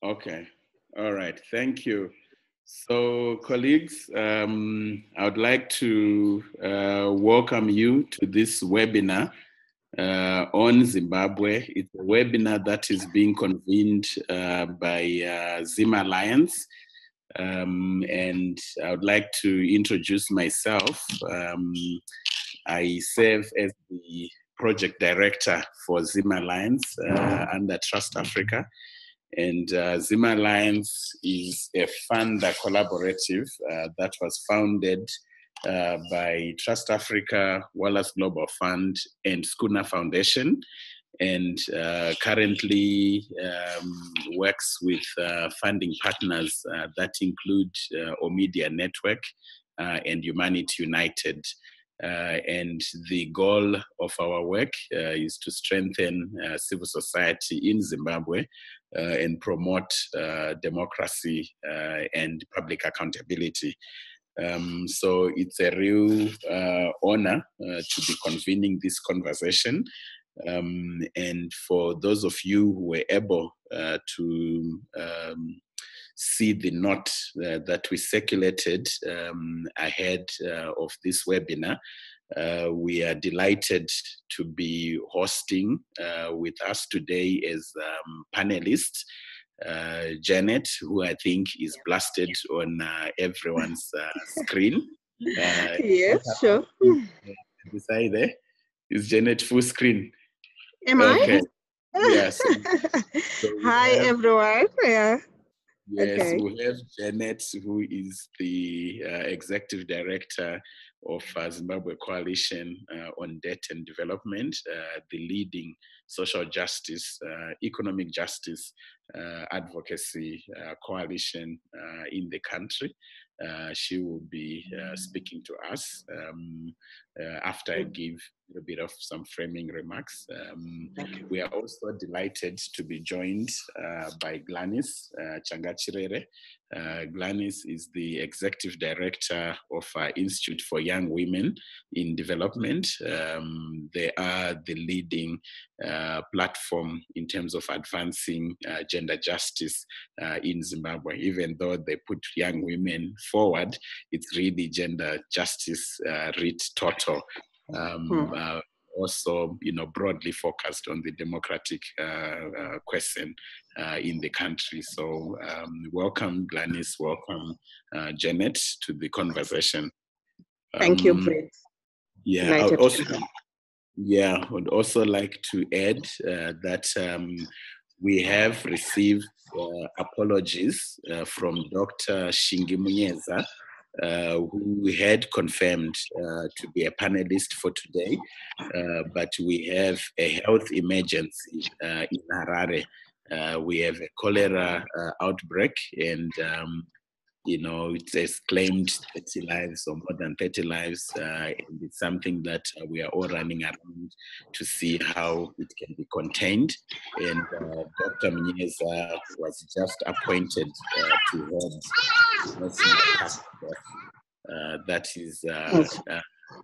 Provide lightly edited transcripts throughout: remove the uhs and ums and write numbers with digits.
Okay. All right. Thank you. So, colleagues, I would like to welcome you to this webinar on Zimbabwe. It's a webinar that is being convened by Zim Alliance. And I would like to introduce myself. I serve as the project director for Zim Alliance under Trust Africa. And Zim Alliance is a funder collaborative that was founded by Trust Africa, Wallace Global Fund, and Schooner Foundation, and currently works with funding partners that include Omedia Network and Humanity United. And the goal of our work is to strengthen civil society in Zimbabwe and promote democracy and public accountability. So it's a real honor to be convening this conversation. And for those of you who were able to see the note that we circulated ahead of this webinar, we are delighted to be hosting with us today as panelists, Janet, who I think is blasted on everyone's screen. Yes, sure. Beside there is Janet full screen. Am okay. I? Yes. Hi, everyone. Yeah. Yes, okay. we have Janet, who is the Executive Director of Zimbabwe Coalition on Debt and Development, the leading social justice, economic justice advocacy coalition in the country. She will be speaking to us after I give a bit of some framing remarks. We are also delighted to be joined by Gladys Changachirere. Gladys is the Executive Director of Institute for Young Women in Development. They are the leading platform in terms of advancing gender justice in Zimbabwe. Even though they put young women forward, it's really gender justice writ total. Also, broadly focused on the democratic question in the country. So welcome, Gladys, welcome, Janet, to the conversation. Thank you, Brett. Yeah, I would also like to add that we have received apologies from Dr. Shingi Munyeza, who had confirmed to be a panelist for today, but we have a health emergency in Harare. We have a cholera outbreak, and it has claimed 30 lives or more than 30 lives, and it's something that we are all running around to see how it can be contained. And Dr. Munyeza was just appointed to head the task force that is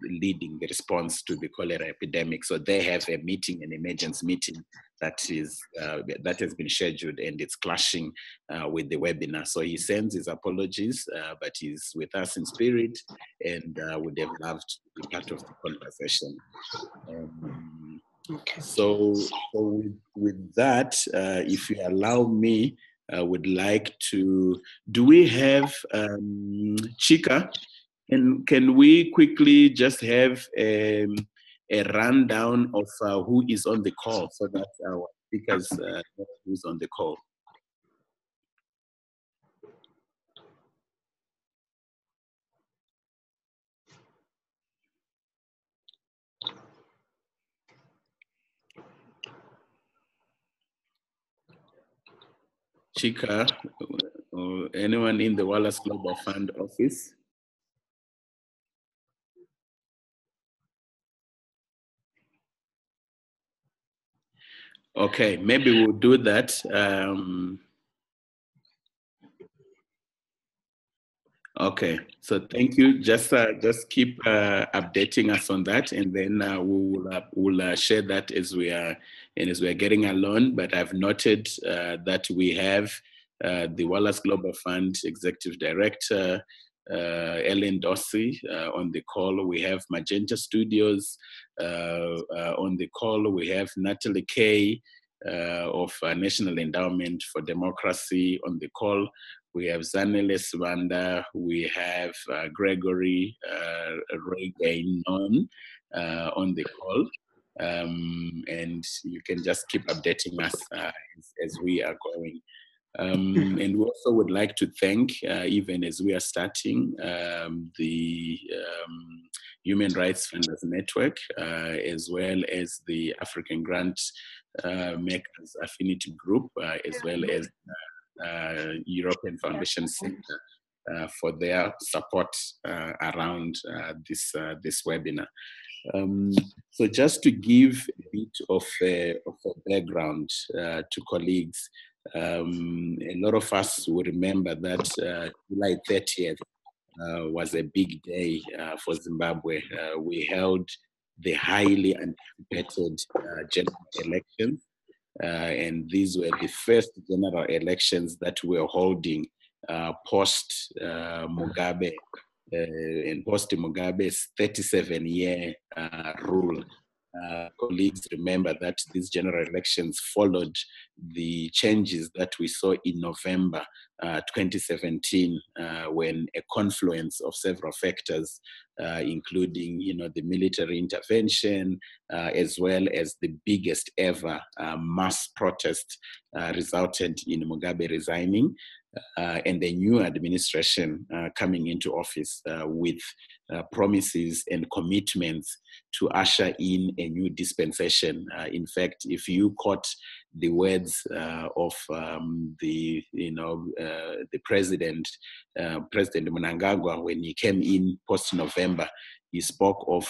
leading the response to the cholera epidemic. So they have a meeting, an emergency meeting that has been scheduled, and it's clashing with the webinar. So he sends his apologies, but he's with us in spirit, and would have loved to be part of the conversation. So with that, if you allow me, I would like to, do we have Chika? And can we quickly just have a rundown of who is on the call so that our speakers know who's on the call? Chika, or anyone in the Wallace Global Fund office? Okay, maybe we'll do that. Okay, so thank you. Just keep updating us on that, and then we'll share that as we are getting along. But I've noted that we have the Wallace Global Fund Executive Director, Ellen Dorsey on the call. We have Magenta Studios on the call. We have Natalie Kay of National Endowment for Democracy on the call. We have Zanele Swanda. We have Gregory Reganon on the call. And you can just keep updating us as we are going. And we also would like to thank, even as we are starting, the Human Rights Funders Network, as well as the African Grant Makers Affinity Group, as well as European Foundation Center for their support around this webinar. So just to give a bit of a background to colleagues, a lot of us will remember that July 30th was a big day for Zimbabwe. We held the highly anticipated general elections, and these were the first general elections that we were holding post Mugabe and post Mugabe's 37-year rule. Colleagues remember that these general elections followed the changes that we saw in November 2017, when a confluence of several factors, including the military intervention, as well as the biggest ever mass protest, resulted in Mugabe resigning. And a new administration coming into office with promises and commitments to usher in a new dispensation. In fact, if you caught the words of the president, President Mnangagwa, when he came in post-November, he spoke of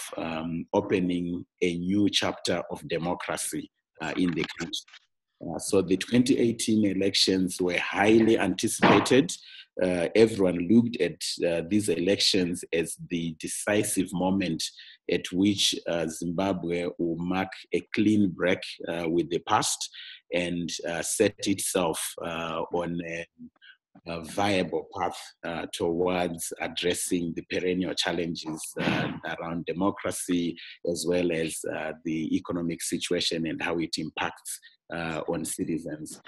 opening a new chapter of democracy in the country. So the 2018 elections were highly anticipated. Everyone looked at these elections as the decisive moment at which Zimbabwe will mark a clean break with the past and set itself on a viable path towards addressing the perennial challenges around democracy, as well as the economic situation and how it impacts on citizens.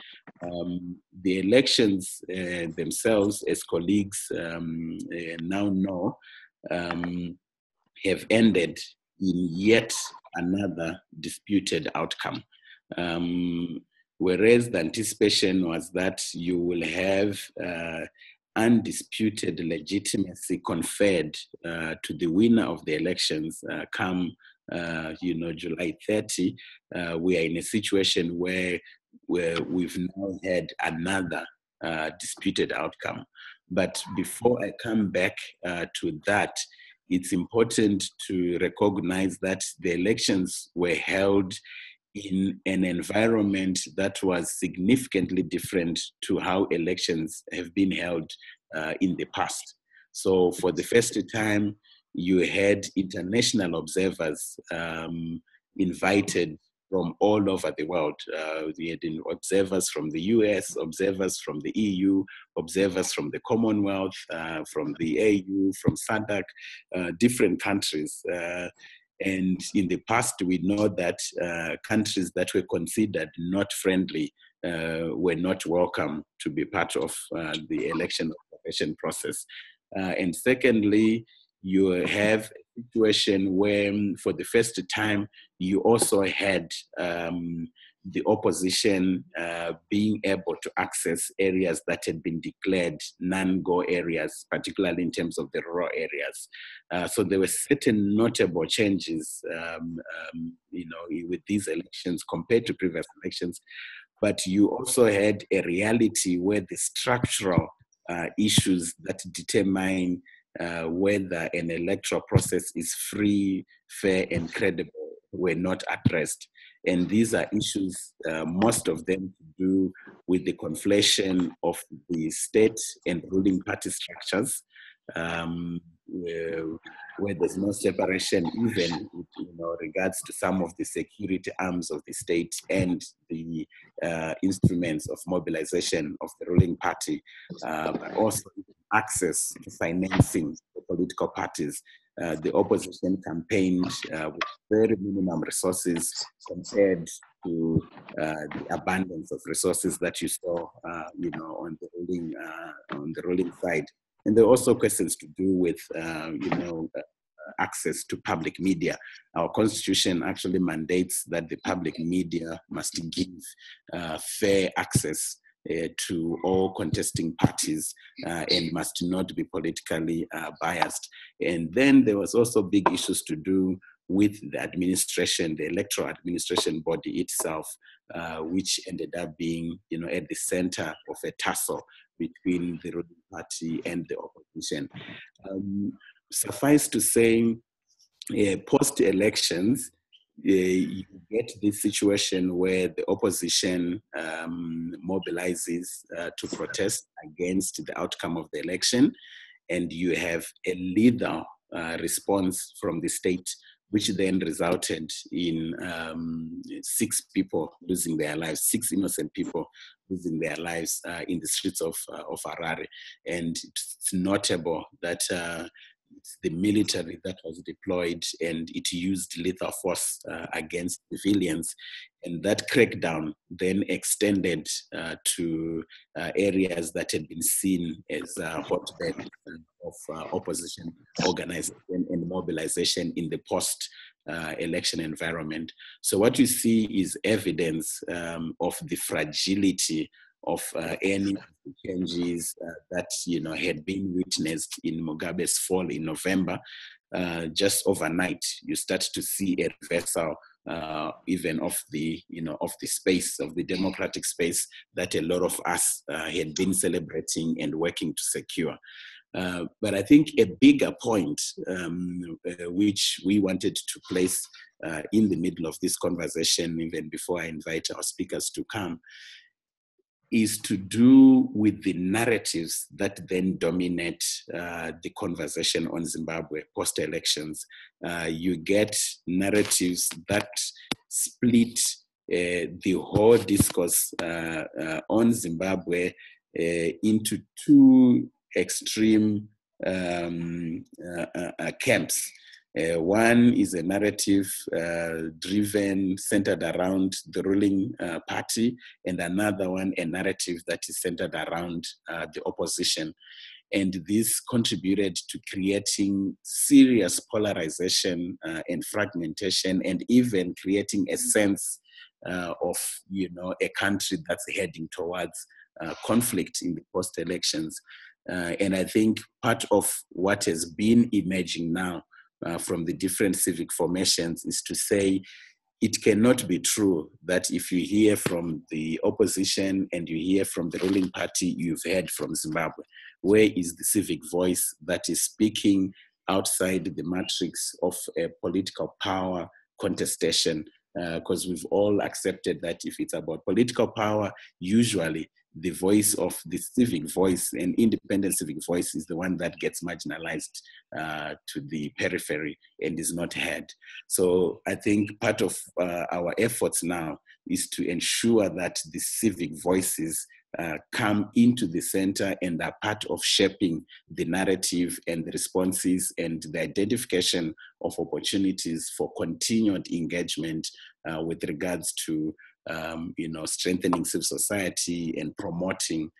The elections themselves, as colleagues now know, have ended in yet another disputed outcome. Whereas the anticipation was that you will have undisputed legitimacy conferred to the winner of the elections come July 30, we are in a situation where we've now had another disputed outcome. But before I come back to that, it's important to recognize that the elections were held in an environment that was significantly different to how elections have been held in the past. So for the first time, you had international observers invited from all over the world. We had observers from the US, observers from the EU, observers from the Commonwealth, from the AU, from SADC, different countries. And in the past, we know that countries that were considered not friendly were not welcome to be part of the election observation process. And secondly, you have a situation where, for the first time, you also had the opposition being able to access areas that had been declared non-go areas, particularly in terms of the rural areas. So there were certain notable changes, with these elections compared to previous elections. But you also had a reality where the structural issues that determine whether an electoral process is free, fair, and credible were not addressed. And these are issues, most of them to do with the conflation of the state and ruling party structures, where there's no separation, even with, regards to some of the security arms of the state and the instruments of mobilization of the ruling party, but also access to financing for political parties. The opposition campaigned with very minimum resources compared to the abundance of resources that you saw, on the ruling side. And there are also questions to do with, access to public media. Our constitution actually mandates that the public media must give fair access to all contesting parties and must not be politically biased. And then there was also big issues to do with the administration, the electoral administration body itself, which ended up being, at the center of a tussle between the ruling party and the opposition. Suffice to say, post-elections, you get this situation where the opposition mobilizes to protest against the outcome of the election, and you have a lethal response from the state, which then resulted in 6 people losing their lives, 6 innocent people losing their lives in the streets of Harare. And it's notable that it's the military that was deployed and it used lethal force against civilians. And that crackdown then extended to areas that had been seen as hotbeds of opposition organization and mobilization in the post-election environment. So what you see is evidence of the fragility of any changes that had been witnessed in Mugabe's fall in November. Just overnight, you start to see a reversal even of the space, of the democratic space that a lot of us had been celebrating and working to secure. But I think a bigger point, which we wanted to place in the middle of this conversation, even before I invite our speakers to come, is to do with the narratives that then dominate the conversation on Zimbabwe post-elections. You get narratives that split the whole discourse on Zimbabwe into 2 extreme camps. One is a narrative driven, centered around the ruling party, and another one, a narrative that is centered around the opposition. And this contributed to creating serious polarization and fragmentation, and even creating a sense of, a country that's heading towards conflict in the post-elections. And I think part of what has been emerging now from the different civic formations is to say it cannot be true that if you hear from the opposition and you hear from the ruling party, you've heard from Zimbabwe. Where is the civic voice that is speaking outside the matrix of a political power contestation? Because we've all accepted that if it's about political power, usually the voice of the civic voice, an independent civic voice, is the one that gets marginalized to the periphery and is not heard. So I think part of our efforts now is to ensure that the civic voices come into the center and are part of shaping the narrative and the responses and the identification of opportunities for continued engagement with regards to strengthening civil society and promoting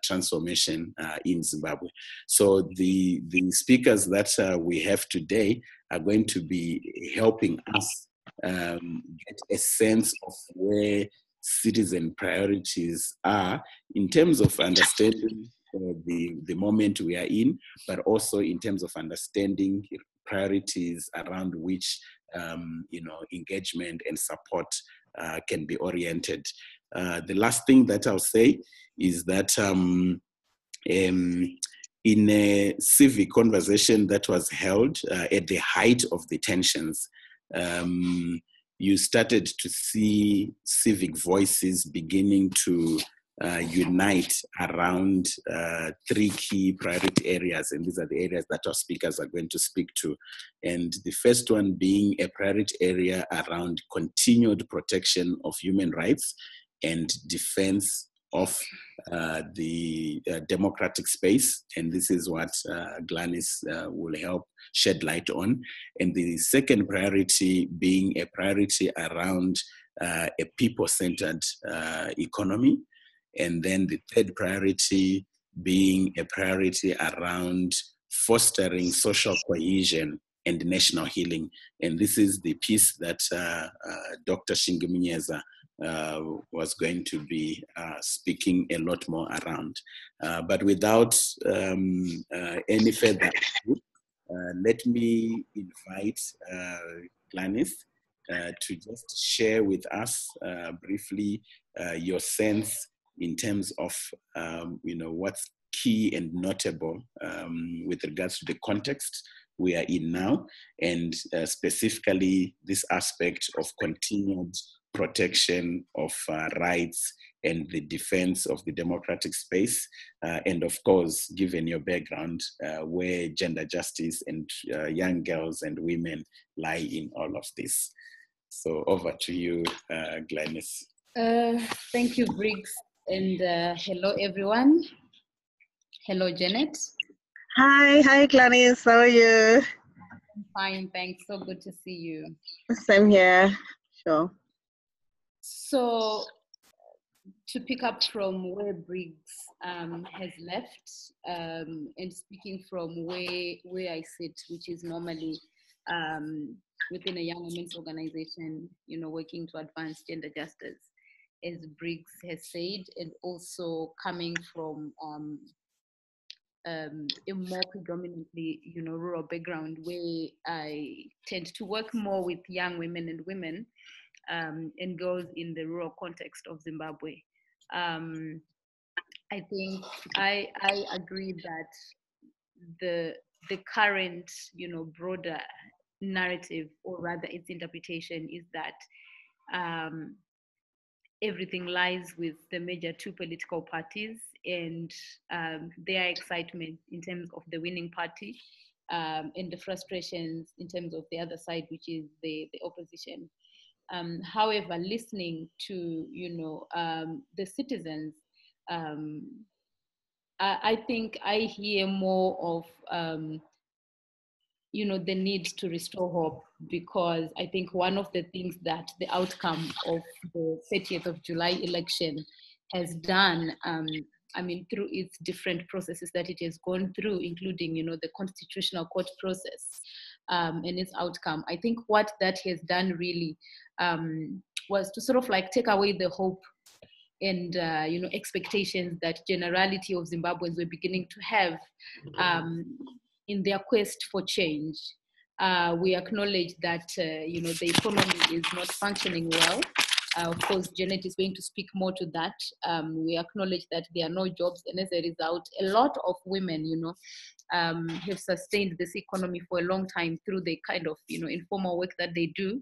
transformation in Zimbabwe. So the speakers that we have today are going to be helping us get a sense of where citizen priorities are in terms of understanding the moment we are in, but also in terms of understanding priorities around which engagement and support can be oriented. The last thing that I'll say is that in a civic conversation that was held at the height of the tensions, you started to see civic voices beginning to unite around three key priority areas, and these are the areas that our speakers are going to speak to. And the first one being a priority area around continued protection of human rights and defense of the democratic space. And this is what Gladys will help shed light on. And the second priority being a priority around a people-centered economy. And then the third priority being a priority around fostering social cohesion and national healing. And this is the piece that Dr. Shinguminyeza was going to be speaking a lot more around. But without any further ado, let me invite Gladys to just share with us briefly your sense in terms of what's key and notable with regards to the context we are in now, and specifically this aspect of continued protection of rights and the defense of the democratic space, and of course, given your background, where gender justice and young girls and women lie in all of this. So over to you, Gladys. Thank you, Briggs, and hello, everyone. Hello, Janet. Hi, Gladys. How are you? I'm fine, thanks. So good to see you. Same here. Sure. So, to pick up from where Briggs has left, and speaking from where I sit, which is normally within a young women's organization, working to advance gender justice, as Briggs has said, and also coming from a more predominantly, rural background, where I tend to work more with young women and women and girls in the rural context of Zimbabwe. I think I agree that the current, broader narrative, or rather its interpretation, is that everything lies with the major two political parties and their excitement in terms of the winning party and the frustrations in terms of the other side, which is the opposition. However, listening to the citizens, I think I hear more of the need to restore hope, because I think one of the things that the outcome of the 30th of July election has done, through its different processes that it has gone through, including, the constitutional court process and its outcome. I think what that has done really was to sort of like take away the hope and expectations that generality of Zimbabweans were beginning to have in their quest for change. We acknowledge that the economy is not functioning well. Of course, Janet is going to speak more to that. We acknowledge that there are no jobs, and as a result, a lot of women, have sustained this economy for a long time through the kind of, informal work that they do.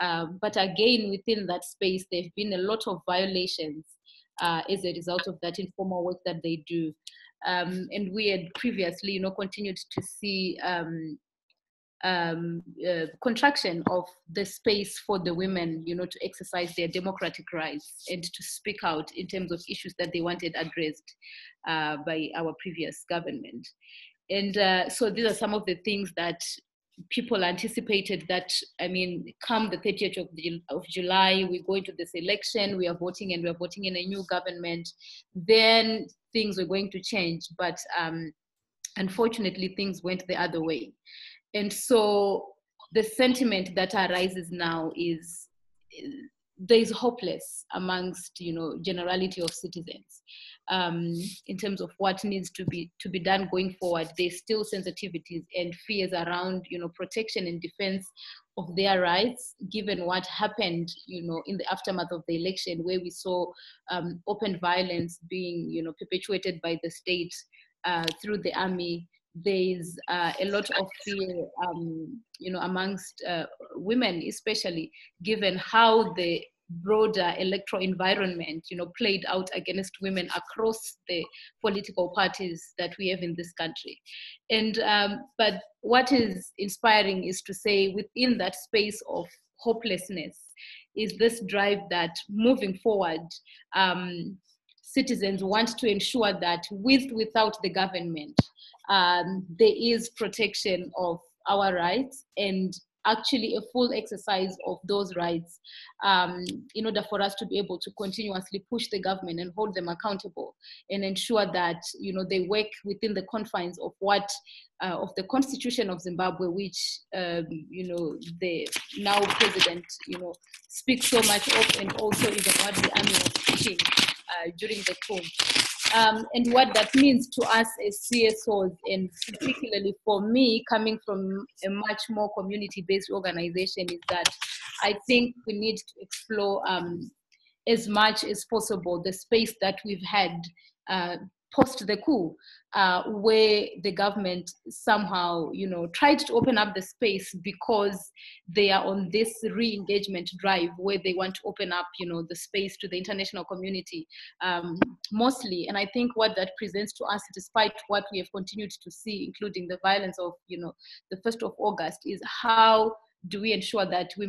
But again, within that space, there have been a lot of violations as a result of that informal work that they do. And we had previously, continued to see contraction of the space for the women, to exercise their democratic rights and to speak out in terms of issues that they wanted addressed by our previous government. And so these are some of the things that people anticipated, that, come the 30th of July, we go into this election, we are voting, and we are voting in a new government, then things were going to change. But unfortunately, things went the other way. And so the sentiment that arises now is there is hopeless amongst, generality of citizens in terms of what needs to be done going forward. There's still sensitivities and fears around, protection and defense of their rights, given what happened, in the aftermath of the election, where we saw open violence being, perpetuated by the state through the army. There's a lot of fear, amongst women, especially given how the broader electoral environment, played out against women across the political parties that we have in this country. And but what is inspiring is to say within that space of hopelessness is this drive that moving forward, citizens want to ensure that without the government, there is protection of our rights and actually a full exercise of those rights in order for us to be able to continuously push the government and hold them accountable and ensure that they work within the confines of what of the Constitution of Zimbabwe, which the now president speaks so much of, and also even what the army was speaking during the coup. And what that means to us as CSOs, and particularly for me, coming from a much more community-based organization, is that I think we need to explore as much as possible the space that we've had post the coup, where the government somehow, tried to open up the space because they are on this re-engagement drive where they want to open up, the space to the international community mostly. And I think what that presents to us, despite what we have continued to see, including the violence of, the 1st of August, is how do we ensure that we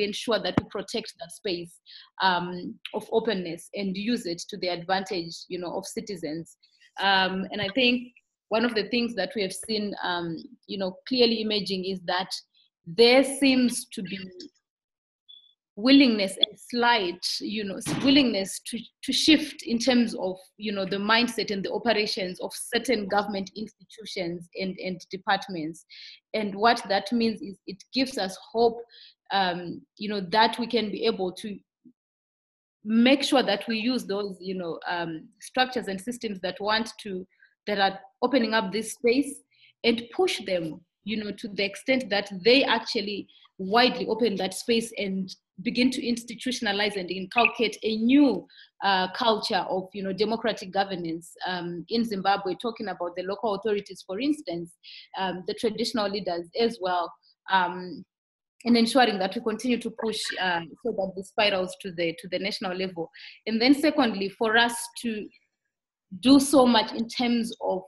ensure that we protect that space of openness and use it to the advantage, of citizens. And I think one of the things that we have seen, clearly emerging is that there seems to be willingness and slight, willingness to shift in terms of, the mindset and the operations of certain government institutions and departments. And what that means is it gives us hope, that we can be able to make sure that we use those, structures and systems that are opening up this space and push them, to the extent that they actually widely open that space and begin to institutionalize and inculcate a new culture of, democratic governance in Zimbabwe, talking about the local authorities, for instance, the traditional leaders as well, and ensuring that we continue to push so that the spirals to the national level. And then secondly, for us to do so much in terms of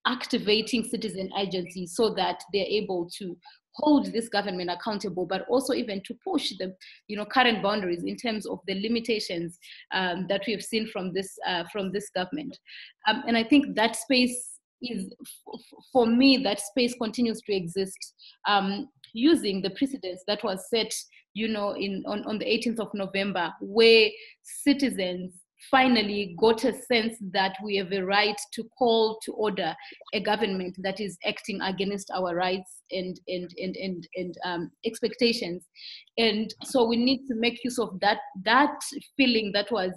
activating citizen agencies so that they're able to hold this government accountable, but also even to push the current boundaries in terms of the limitations that we have seen from this government. And I think that space is, for me, that space continues to exist using the precedents that was set on the 18th of November, where citizens finally got a sense that we have a right to call to order a government that is acting against our rights and expectations. And so we need to make use of that feeling that was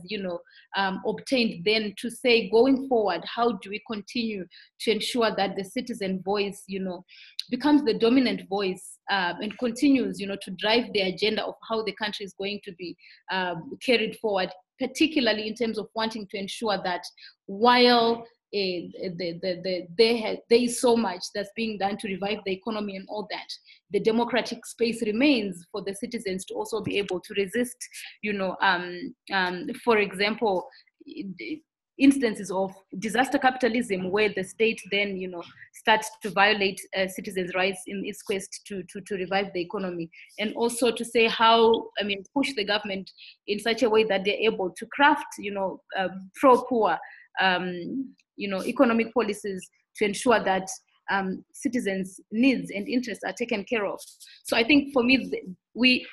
obtained then to say, going forward, how do we continue to ensure that the citizen voice becomes the dominant voice and continues to drive the agenda of how the country is going to be carried forward, particularly in terms of wanting to ensure that while there is so much that's being done to revive the economy and all that, the democratic space remains for the citizens to also be able to resist, for example, instances of disaster capitalism where the state then starts to violate citizens' rights in its quest to revive the economy, and also to say how push the government in such a way that they're able to craft pro-poor economic policies to ensure that citizens' needs and interests are taken care of. So I think for me,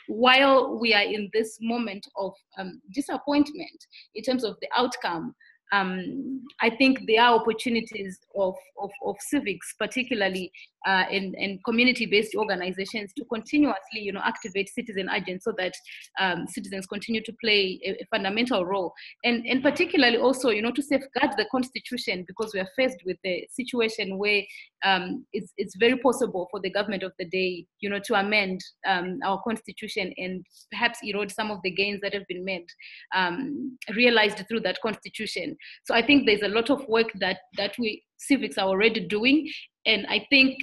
while we are in this moment of disappointment in terms of the outcome, I think there are opportunities of civics, particularly in community-based organizations, to continuously, activate citizen agents so that citizens continue to play a fundamental role, and particularly also, to safeguard the Constitution, because we are faced with a situation where it's very possible for the government of the day, to amend our Constitution and perhaps erode some of the gains that have been made, realized through that Constitution. So I think there's a lot of work that we civics are already doing, and I think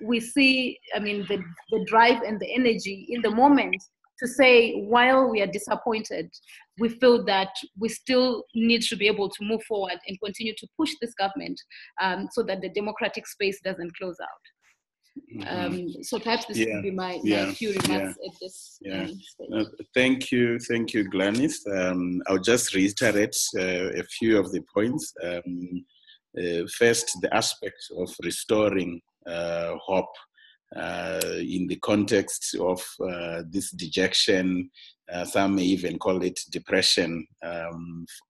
we see, the drive and the energy in the moment to say, while we are disappointed, we feel that we still need to be able to move forward and continue to push this government so that the democratic space doesn't close out. So perhaps this would be my few remarks at this stage. Thank you, Gladys. I'll just reiterate a few of the points. First, the aspect of restoring hope in the context of this dejection, some may even call it depression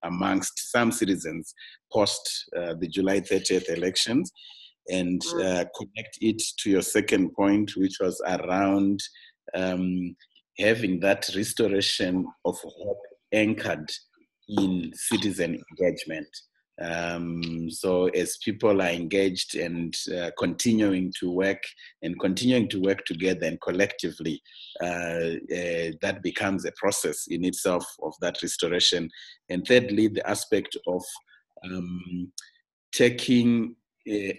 amongst some citizens post the July 30th elections. And connect it to your second point, which was around having that restoration of hope anchored in citizen engagement. So as people are engaged and continuing to work together and collectively, that becomes a process in itself of that restoration. And thirdly, the aspect of taking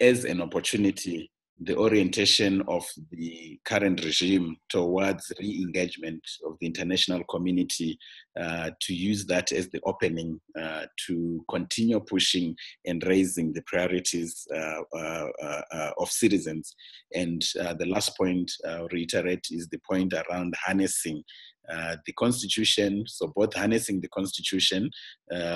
as an opportunity the orientation of the current regime towards re-engagement of the international community, to use that as the opening to continue pushing and raising the priorities of citizens. And the last point I'll reiterate is the point around harnessing the Constitution, so both harnessing the Constitution,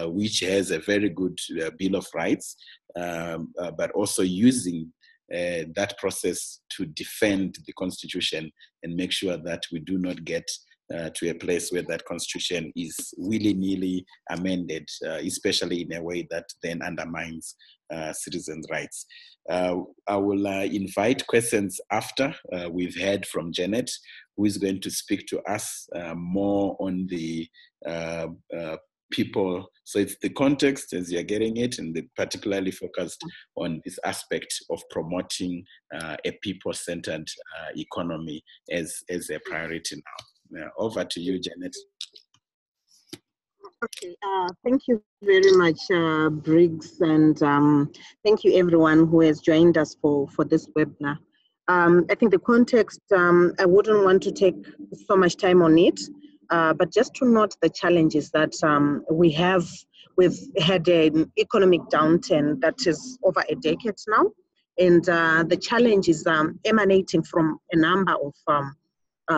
which has a very good Bill of Rights, but also using that process to defend the Constitution and make sure that we do not get to a place where that Constitution is willy-nilly amended, especially in a way that then undermines citizens' rights. I will invite questions after we've heard from Janet, who is going to speak to us more on the people. So it's the context as you're getting it, and particularly focused on this aspect of promoting a people-centered economy as a priority now. Over to you, Janet. Okay, thank you very much, Briggs, and thank you everyone who has joined us for this webinar. I think the context, I wouldn't want to take so much time on it, but just to note the challenges that we've had an economic downturn that is over a decade now, and the challenge is emanating from a number of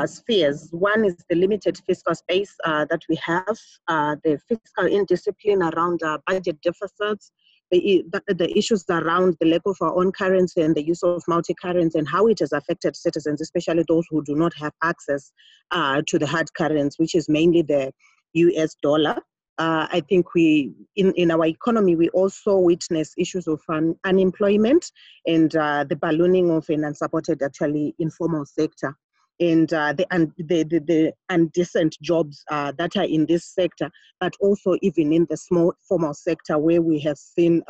spheres. One is the limited fiscal space that we have, the fiscal indiscipline around budget deficits, the issues around the lack of our own currency and the use of multi-currency and how it has affected citizens, especially those who do not have access to the hard currency, which is mainly the US dollar. I think in our economy, we also witness issues of unemployment and the ballooning of an unsupported, actually, informal sector. And the undecent jobs that are in this sector, but also even in the small formal sector where we have seen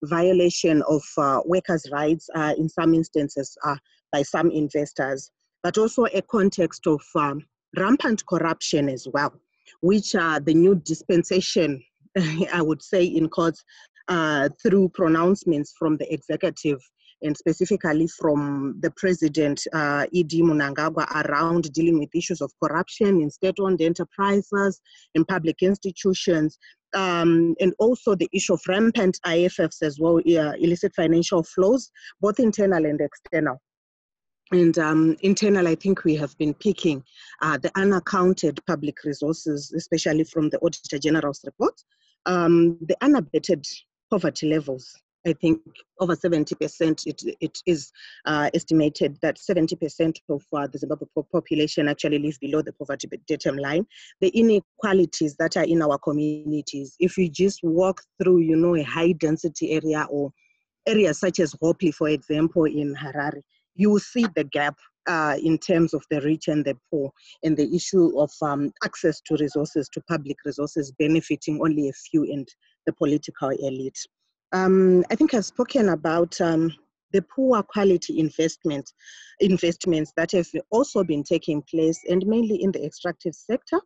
violation of workers' rights in some instances by some investors, but also a context of rampant corruption as well, which the new dispensation, I would say in courts, through pronouncements from the executive, and specifically from the president, E.D. Mnangagwa, around dealing with issues of corruption in state-owned enterprises, in public institutions, and also the issue of rampant IFFs as well, illicit financial flows, both internal and external. And internal, I think we have been picking the unaccounted public resources, especially from the Auditor General's report, the unabated poverty levels. I think over 70%, it is estimated that 70% of the Zimbabwe population actually live below the poverty bottom line. The inequalities that are in our communities, if you just walk through, a high density area or areas such as Hopley, for example, in Harare, you will see the gap in terms of the rich and the poor, and the issue of access to resources, to public resources, benefiting only a few and the political elite. I think I've spoken about the poor quality investments that have also been taking place, and mainly in the extractive sector,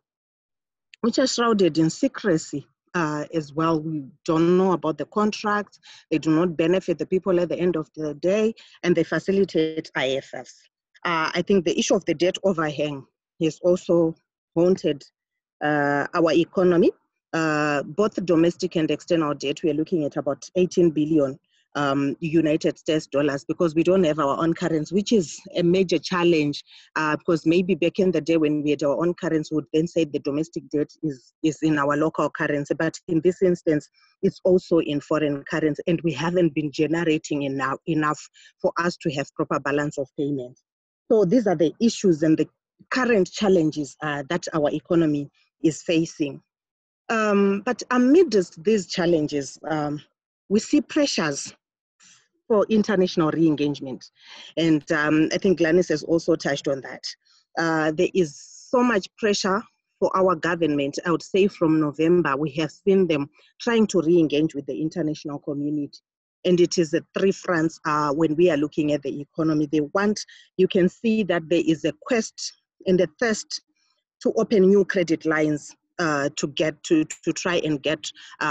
which are shrouded in secrecy as well. We don't know about the contracts. They do not benefit the people at the end of the day, and they facilitate IFFs. I think the issue of the debt overhang is also haunted our economy. Both domestic and external debt, we are looking at about 18 billion United States dollars, because we don't have our own currency, which is a major challenge, because maybe back in the day when we had our own currency, we would then say the domestic debt is in our local currency, but in this instance, it's also in foreign currency, and we haven't been generating enough for us to have proper balance of payments. So these are the issues and the current challenges that our economy is facing. But amidst these challenges, we see pressures for international re-engagement. And I think Gladys has also touched on that. There is so much pressure for our government. I would say from November, we have seen them trying to re-engage with the international community. And it is the three fronts when we are looking at the economy. You can see that there is a quest and a thirst to open new credit lines to try and get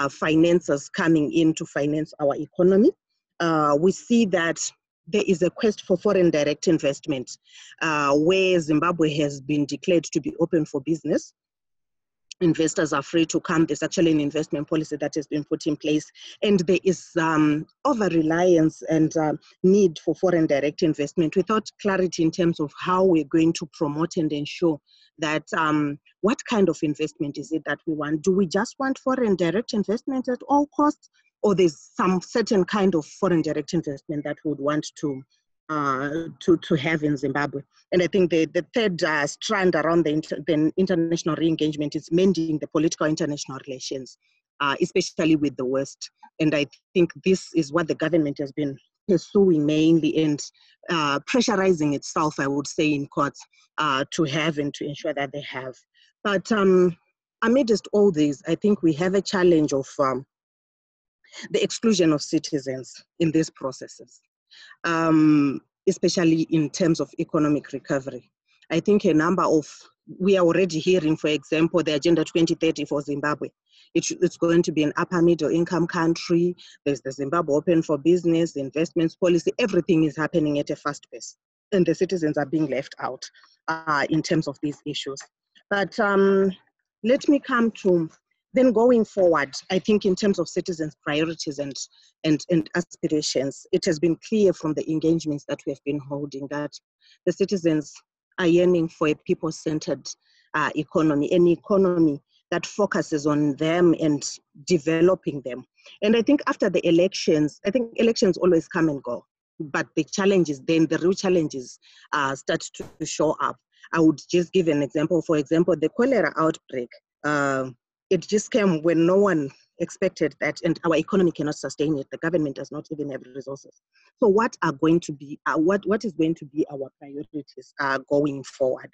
financiers coming in to finance our economy. We see that there is a quest for foreign direct investment, where Zimbabwe has been declared to be open for business. Investors are free to come. There's actually an investment policy that has been put in place, and there is over-reliance and need for foreign direct investment without clarity in terms of how we're going to promote and ensure that what kind of investment is it that we want? Do we just want foreign direct investment at all costs, or there's some certain kind of foreign direct investment that we would want to have in Zimbabwe? And I think the third strand around the international re-engagement is mending the political international relations, especially with the West. And I think this is what the government has been pursuing mainly, and pressurizing itself, I would say, in courts to have and to ensure that they have. But amidst all this, I think we have a challenge of the exclusion of citizens in these processes. Especially in terms of economic recovery. I think we are already hearing, for example, the Agenda 2030 for Zimbabwe. It's going to be an upper middle income country. There's the Zimbabwe Open for Business, investments policy, everything is happening at a fast pace. And the citizens are being left out in terms of these issues. But let me come to then going forward. I think in terms of citizens' priorities and aspirations, it has been clear from the engagements that we have been holding that the citizens are yearning for a people-centered economy, an economy that focuses on them and developing them. And I think after the elections, I think elections always come and go, but the challenges then, the real challenges start to show up. I would just give an example. For example, the cholera outbreak, it just came when no one expected that, and our economy cannot sustain it. The government does not even have resources. So what are going to be, what is going to be our priorities going forward?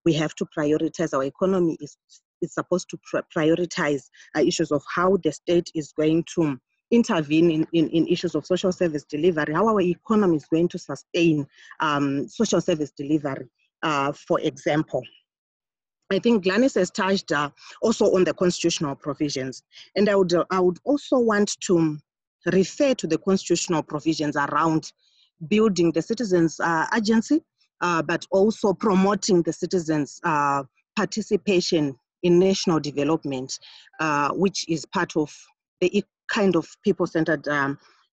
We have to prioritize. Our economy is supposed to prioritize issues of how the state is going to intervene in issues of social service delivery, how our economy is going to sustain social service delivery, for example. I think Gladys has touched also on the constitutional provisions. And I would also want to refer to the constitutional provisions around building the citizens' agency, but also promoting the citizens' participation in national development, which is part of the kind of people-centered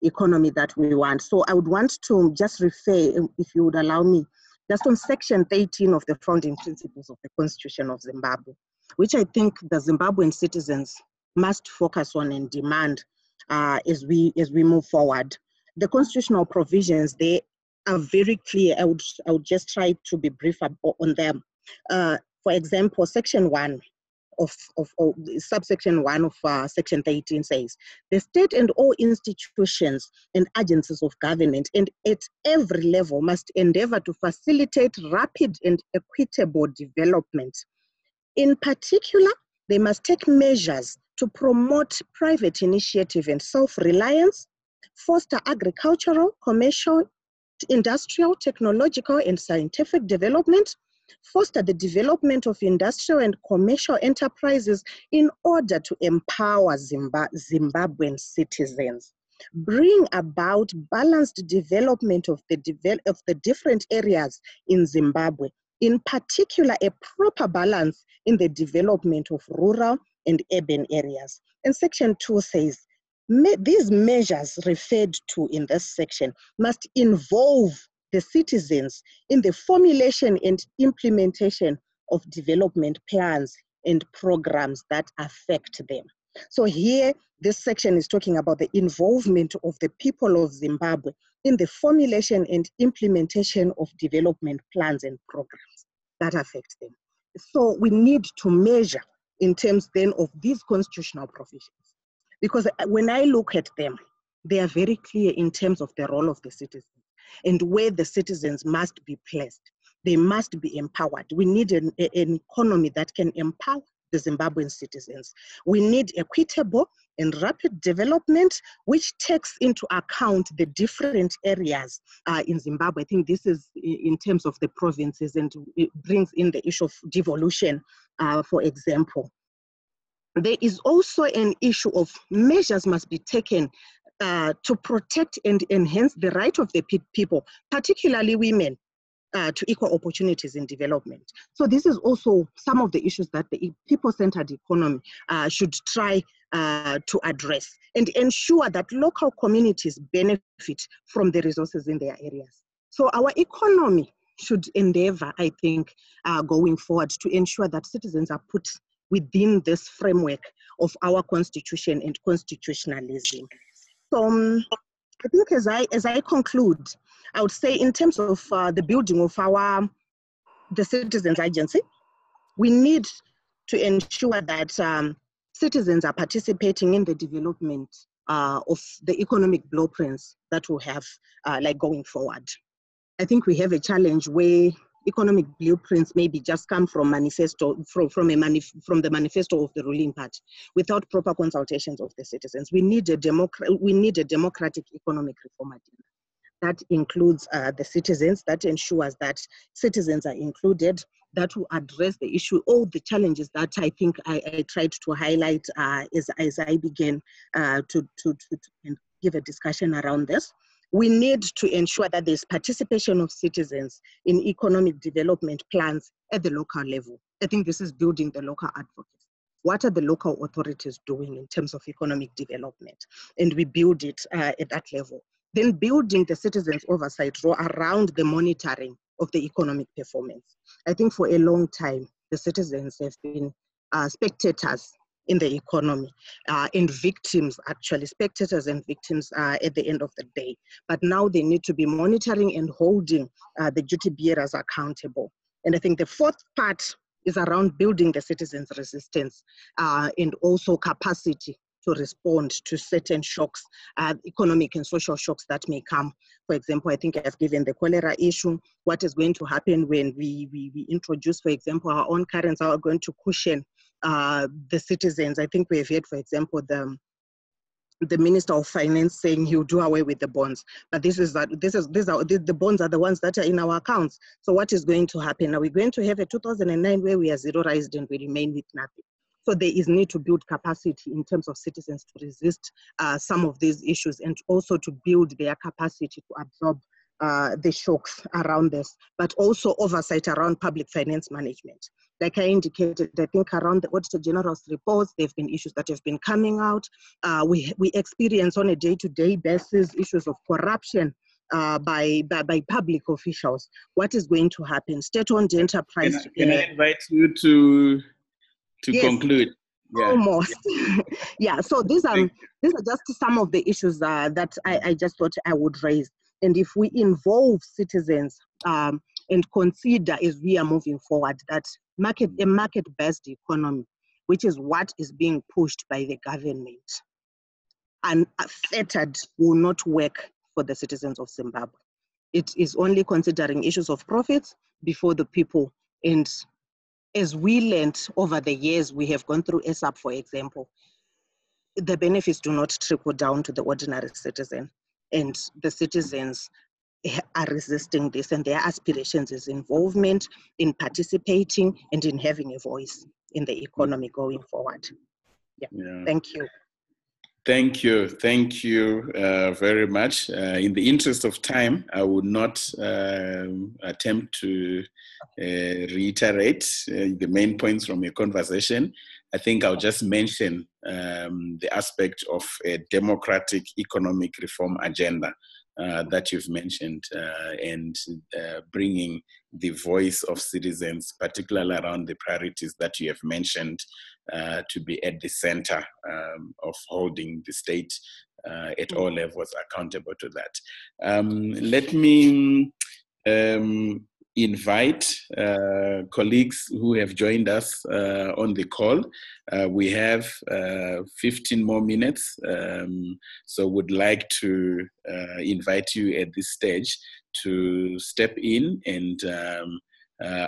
economy that we want. So I would want to just refer, if you would allow me, just on Section 13 of the founding principles of the Constitution of Zimbabwe, which I think the Zimbabwean citizens must focus on and demand as we move forward. The constitutional provisions, they are very clear. I would just try to be brief on them. For example, Section 1 of subsection 1 of Section 13 says, the state and all institutions and agencies of government and at every level must endeavor to facilitate rapid and equitable development. In particular, they must take measures to promote private initiative and self-reliance, foster agricultural, commercial, industrial, technological, and scientific development, foster the development of industrial and commercial enterprises in order to empower Zimbabwean citizens, bring about balanced development of the different areas in Zimbabwe, in particular a proper balance in the development of rural and urban areas. And section 2 says, these measures referred to in this section must involve the citizens in the formulation and implementation of development plans and programs that affect them. So here, this section is talking about the involvement of the people of Zimbabwe in the formulation and implementation of development plans and programs that affect them. So we need to measure in terms then of these constitutional provisions. Because when I look at them, they are very clear in terms of the role of the citizens and where the citizens must be placed. They must be empowered. We need an economy that can empower the Zimbabwean citizens. We need equitable and rapid development, which takes into account the different areas in Zimbabwe. I think this is in terms of the provinces, and it brings in the issue of devolution, for example. There is also an issue of measures must be taken to protect and enhance the right of the people, particularly women, to equal opportunities in development. So this is also some of the issues that the people-centered economy should try to address and ensure that local communities benefit from the resources in their areas. So our economy should endeavor, I think, going forward to ensure that citizens are put within this framework of our constitution and constitutionalism. So I think as I conclude, I would say in terms of the building of the Citizens Agency, we need to ensure that citizens are participating in the development of the economic blueprints that we have like going forward. I think we have a challenge where economic blueprints maybe just come from manifesto from the manifesto of the ruling party without proper consultations of the citizens. We need a democratic economic reform agenda that includes the citizens, that ensures that citizens are included, that will address the issue, all the challenges that I think I tried to highlight as I began to give a discussion around this. We need to ensure that there's participation of citizens in economic development plans at the local level. I think this is building the local advocacy. What are the local authorities doing in terms of economic development? And we build it at that level. Then building the citizens' oversight role around the monitoring of the economic performance. I think for a long time, the citizens have been spectators in the economy and victims, actually, spectators and victims at the end of the day. But now they need to be monitoring and holding the duty bearers accountable. And I think the fourth part is around building the citizens' resistance and also capacity to respond to certain shocks, economic and social shocks that may come. For example, I think I've given the cholera issue. What is going to happen when we introduce, for example, our own currency are going to cushion the citizens. I think we have heard, for example, the Minister of Finance saying he'll do away with the bonds, but the bonds are the ones that are in our accounts. So what is going to happen? Are we going to have a 2009 where we are zeroized and we remain with nothing? So there is need to build capacity in terms of citizens to resist some of these issues and also to build their capacity to absorb the shocks around this, but also oversight around public finance management. Like I indicated, I think around the Auditor General's reports, there have been issues that have been coming out. We experience on a day-to-day basis issues of corruption by public officials. What is going to happen? State-owned enterprise. Can I invite you to yes, conclude? Yeah. Almost. Yeah, so these are just some of the issues that I just thought I would raise. And if we involve citizens and consider as we are moving forward that a market-based economy, which is what is being pushed by the government, and fettered will not work for the citizens of Zimbabwe. It is only considering issues of profits before the people. And as we learned over the years, we have gone through ESAP, for example, the benefits do not trickle down to the ordinary citizen. And the citizens are resisting this, and their aspirations is involvement in participating and in having a voice in the economy going forward. Yeah. Thank you. Thank you very much. In the interest of time, I would not attempt to reiterate the main points from your conversation. I think I'll just mention the aspect of a democratic economic reform agenda that you've mentioned, and bringing the voice of citizens, particularly around the priorities that you have mentioned, to be at the center of holding the state at all levels accountable to that. Let me invite colleagues who have joined us on the call. We have 15 more minutes, so would like to invite you at this stage to step in and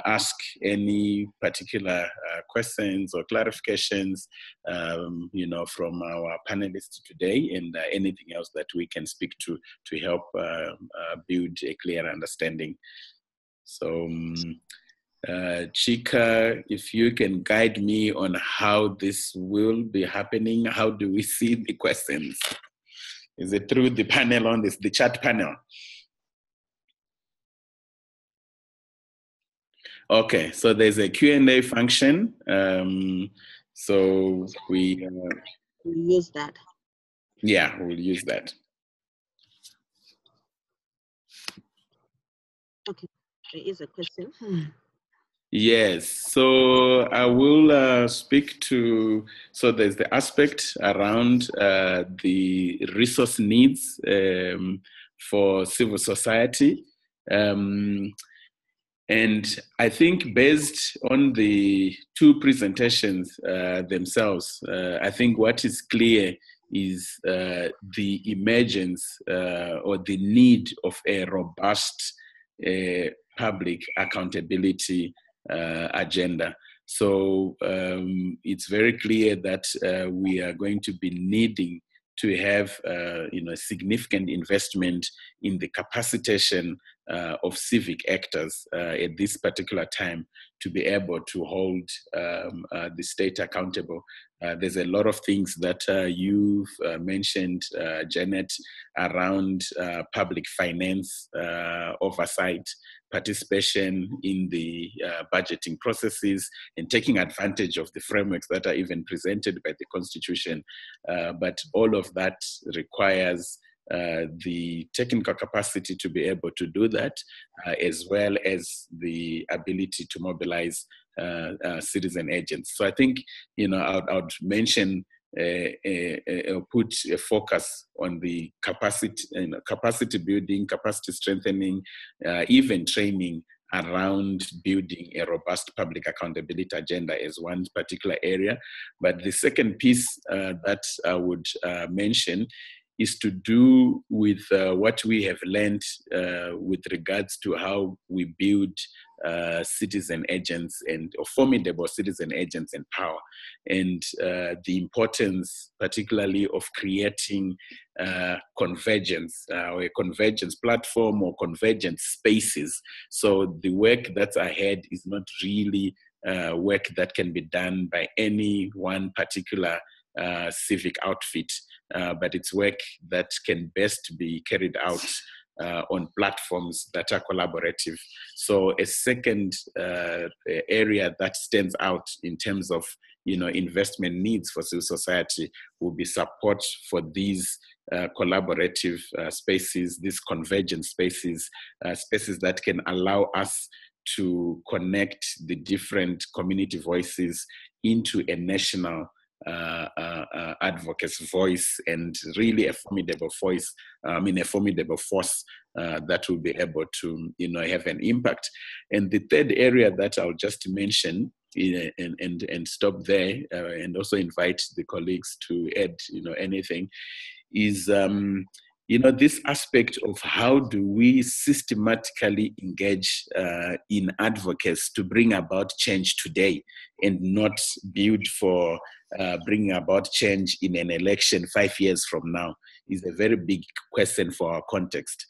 ask any particular questions or clarifications, from our panelists today, and anything else that we can speak to help build a clear understanding. So, Chika, if you can guide me on how this will be happening, how do we see the questions? Is it through the panel on this, the chat panel? Okay, so there's a Q&A function. So we'll use that. Yeah, we'll use that. Okay, there is a question. Yes, so I will speak to, so there's the aspect around the resource needs for civil society. And I think based on the two presentations themselves, I think what is clear is the emergence or the need of a robust public accountability agenda. So it's very clear that we are going to be needing to have significant investment in the capacitation of civic actors at this particular time to be able to hold the state accountable. There's a lot of things that you've mentioned, Janet, around public finance oversight, participation in the budgeting processes, and taking advantage of the frameworks that are even presented by the Constitution. But all of that requires the technical capacity to be able to do that, as well as the ability to mobilize citizen agents. So I think, I would mention put a focus on the capacity building, capacity strengthening, even training around building a robust public accountability agenda as one particular area. But the second piece that I would mention is to do with what we have learned with regards to how we build citizen agents or formidable citizen agents and power, and the importance particularly of creating convergence or a convergence platform or convergence spaces. So the work that's ahead is not really work that can be done by any one particular civic outfit, but it's work that can best be carried out on platforms that are collaborative. So a second area that stands out in terms of investment needs for civil society will be support for these collaborative spaces, these convergent spaces, spaces that can allow us to connect the different community voices into a national advocate's voice, and really a formidable voice, a formidable force that will be able to have an impact. And the third area that I'll just mention and stop there, and also invite the colleagues to add anything, is this aspect of how do we systematically engage in advocates to bring about change today, and not build for bringing about change in an election 5 years from now, is a very big question for our context.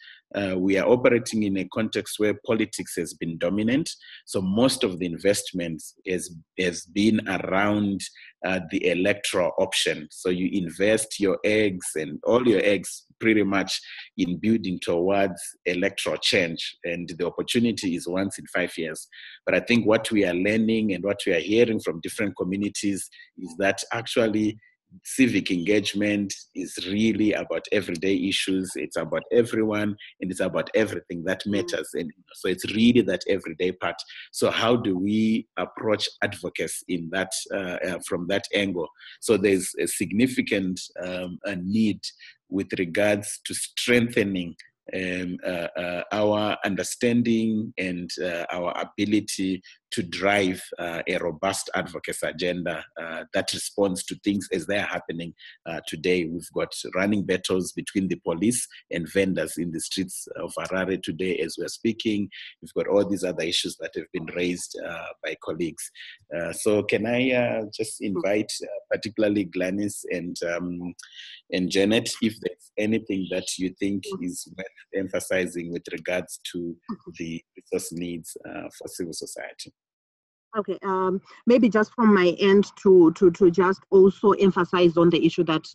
we are operating in a context where politics has been dominant. So most of the investments has been around the electoral option. So you invest your eggs and all your eggs pretty much in building towards electoral change. And the opportunity is once in 5 years. But I think what we are learning and what we are hearing from different communities is that actually civic engagement is really about everyday issues. It's about everyone, and it's about everything that matters. And so it's really that everyday part. So how do we approach advocacy in that from that angle? So there's a significant need with regards to strengthening our understanding and our ability to drive a robust advocacy agenda that responds to things as they are happening today. We've got running battles between the police and vendors in the streets of Harare today as we're speaking. We've got all these other issues that have been raised by colleagues. So can I just invite particularly Gladys and Janet, if there's anything that you think is worth emphasizing with regards to the resource needs for civil society. Okay, maybe just from my end to just also emphasize on the issue that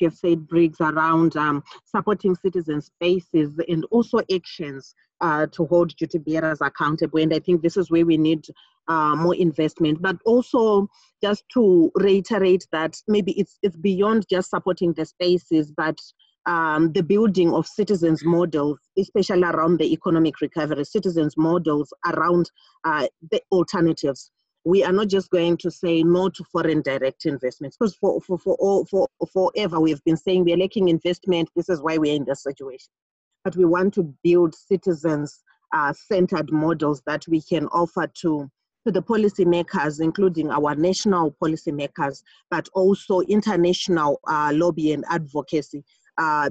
you have said, Briggs, around supporting citizen spaces and also actions to hold duty bearers accountable. And I think this is where we need more investment, but also just to reiterate that maybe it's beyond just supporting the spaces, but the building of citizens models, especially around the economic recovery, citizens models around the alternatives. We are not just going to say no to foreign direct investments, because forever we have been saying we are lacking investment. This is why we are in this situation. But we want to build citizens centered models that we can offer to the policymakers, including our national policymakers, but also international lobby and advocacy.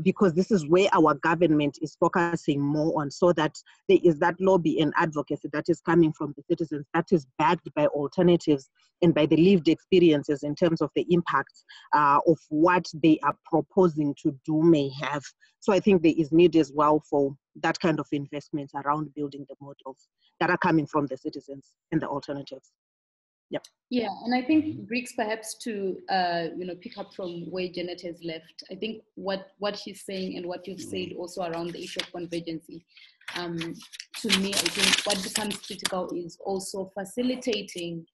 Because this is where our government is focusing more on, so that there is that lobby and advocacy that is coming from the citizens, that is backed by alternatives and by the lived experiences in terms of the impacts of what they are proposing to do may have. So I think there is need as well for that kind of investment around building the models that are coming from the citizens and the alternatives. Yep. Yeah, and I think Briggs, perhaps to pick up from where Janet has left, I think what she's saying and what you've said also around the issue of convergency, to me, I think what becomes critical is also facilitating,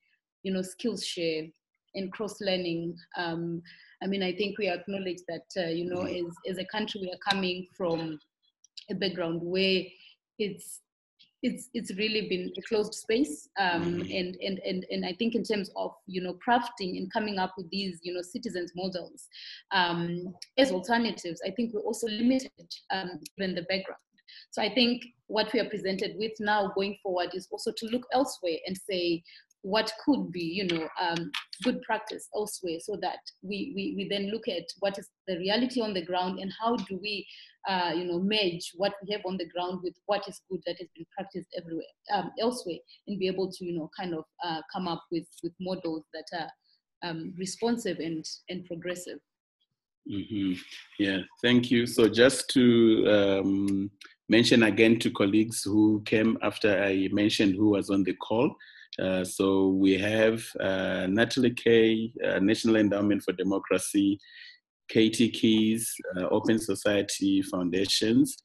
skills share and cross-learning. I mean, I think we acknowledge that, as a country, we are coming from a background where it's really been a closed space, and I think in terms of crafting and coming up with these citizens models as alternatives, I think we're also limited given the background. So I think what we are presented with now going forward is also to look elsewhere and say what could be good practice elsewhere, so that we then look at what is the reality on the ground and how do we merge what we have on the ground with what is good that has been practiced everywhere elsewhere, and be able to come up with models that are responsive and progressive. Mm-hmm. Yeah, thank you. So just to mention again to colleagues who came after I mentioned who was on the call. So we have Natalie Kay, National Endowment for Democracy, Katie Keys, Open Society Foundations,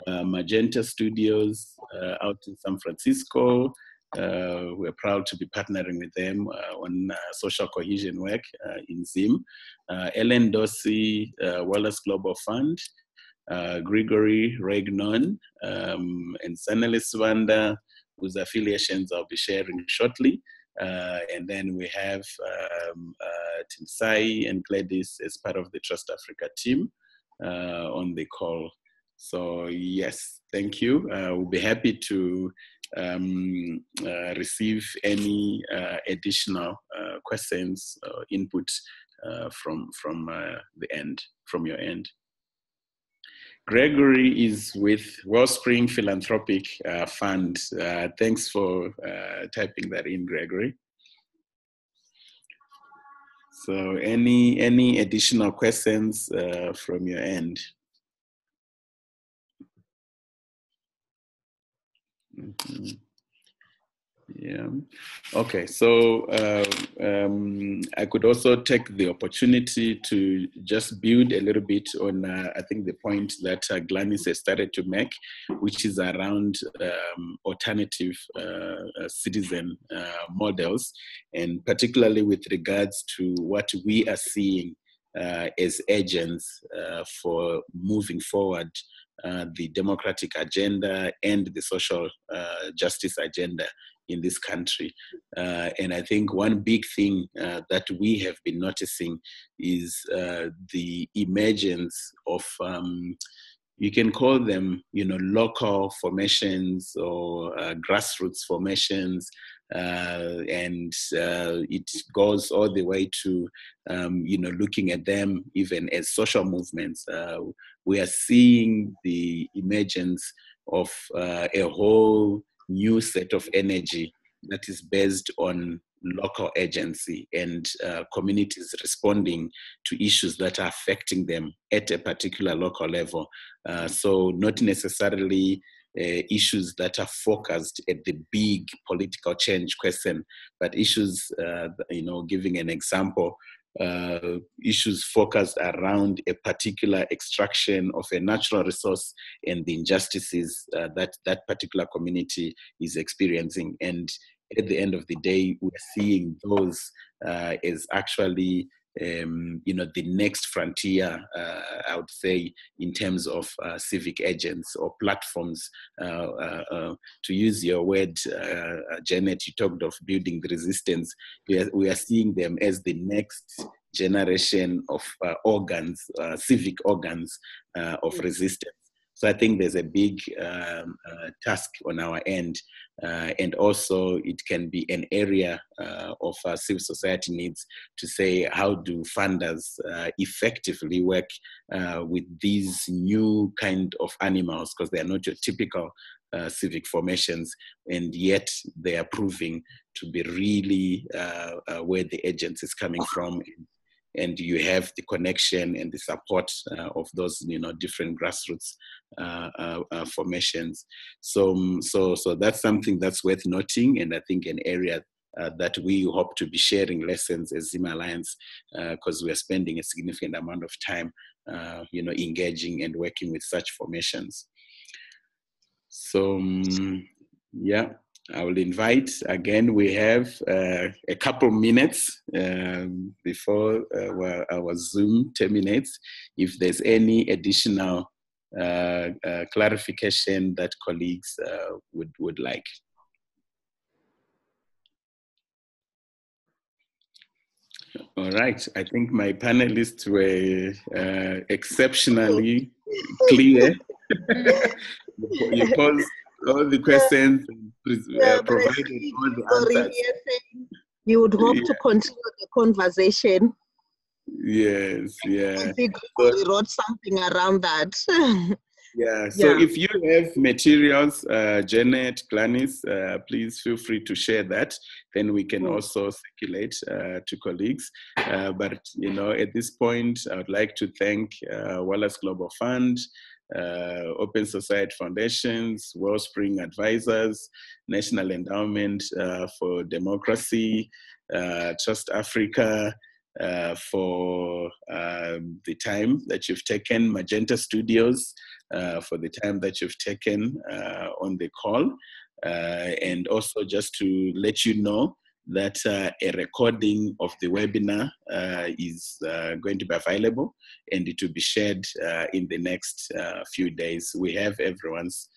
Magenta Studios out in San Francisco. We're proud to be partnering with them on social cohesion work in Zim. Ellen Dorsey, Wallace Global Fund, Grigory Regnon, and Sanelis Wanda, whose affiliations I'll be sharing shortly. And then we have Tim Sai and Gladys as part of the Trust Africa team on the call. So yes, thank you. We'll be happy to receive any additional questions or input from your end. Gregory is with Wellspring Philanthropic Fund. Thanks for typing that in, Gregory. So any additional questions from your end? Mhm. Yeah. Okay. So I could also take the opportunity to just build a little bit on, I think, the point that Gladys has started to make, which is around alternative citizen models, and particularly with regards to what we are seeing as agents for moving forward the democratic agenda and the social justice agenda in this country. And I think one big thing that we have been noticing is the emergence of, you can call them, local formations or grassroots formations, and it goes all the way to, looking at them even as social movements. We are seeing the emergence of a whole new set of energy that is based on local agency and communities responding to issues that are affecting them at a particular local level. So not necessarily issues that are focused at the big political change question, but issues, giving an example, issues focused around a particular extraction of a natural resource and the injustices that that particular community is experiencing. And at the end of the day, we're seeing those as actually the next frontier, I would say, in terms of civic agents or platforms. To use your word, Janet, you talked of building the resistance. We are seeing them as the next generation of organs, civic organs of resistance. So I think there's a big task on our end. And also it can be an area of civil society needs to say, how do funders effectively work with these new kind of animals, because they are not your typical civic formations, and yet they are proving to be really where the agency is coming from. And you have the connection and the support of those, different grassroots formations. So that's something that's worth noting, and I think an area that we hope to be sharing lessons as Zim Alliance, because we are spending a significant amount of time, engaging and working with such formations. So, yeah. I will invite, again, we have a couple minutes before our Zoom terminates. If there's any additional clarification that colleagues would like. All right, I think my panelists were exceptionally clear. You posed all the questions, provided all the answers. You would hope to continue the conversation. Yes, yeah. I think we wrote something around that. Yeah, so if you have materials, Janet, Gladys, please feel free to share that. Then we can also circulate to colleagues. But, at this point, I would like to thank Wallace Global Fund, Open Society Foundations, Wellspring Advisors, National Endowment for Democracy, Trust Africa, for the time that you've taken, Magenta Studios, for the time that you've taken on the call. And also just to let you know that a recording of the webinar is going to be available, and it will be shared in the next few days. We have everyone's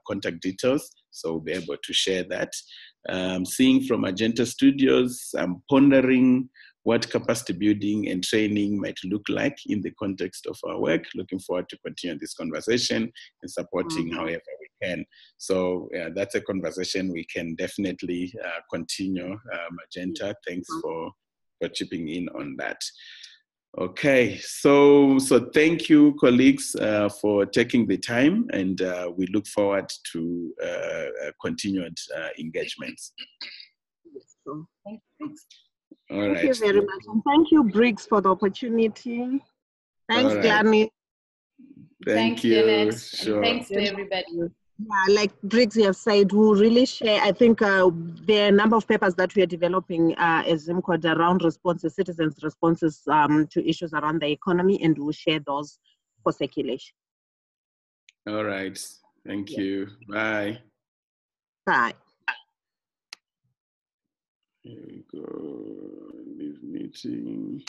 contact details, so we'll be able to share that. Seeing from Magenta Studios, I'm pondering what capacity building and training might look like in the context of our work. Looking forward to continue this conversation and supporting however we can. So that's a conversation we can definitely continue. Magenta, thanks for chipping in on that. Okay, so thank you, colleagues, for taking the time, and we look forward to continued engagements. All right. Thank you very much, and thank you, Briggs, for the opportunity. Thanks, Gladys. Thank you. Janet. Sure. And thanks to everybody. Yeah, like Briggs have said, we'll really share. I think there are a number of papers that we are developing as ZimCode around responses, citizens' responses to issues around the economy, and we'll share those for circulation. All right. Thank you. Bye. Bye. Here we go. Leave meeting.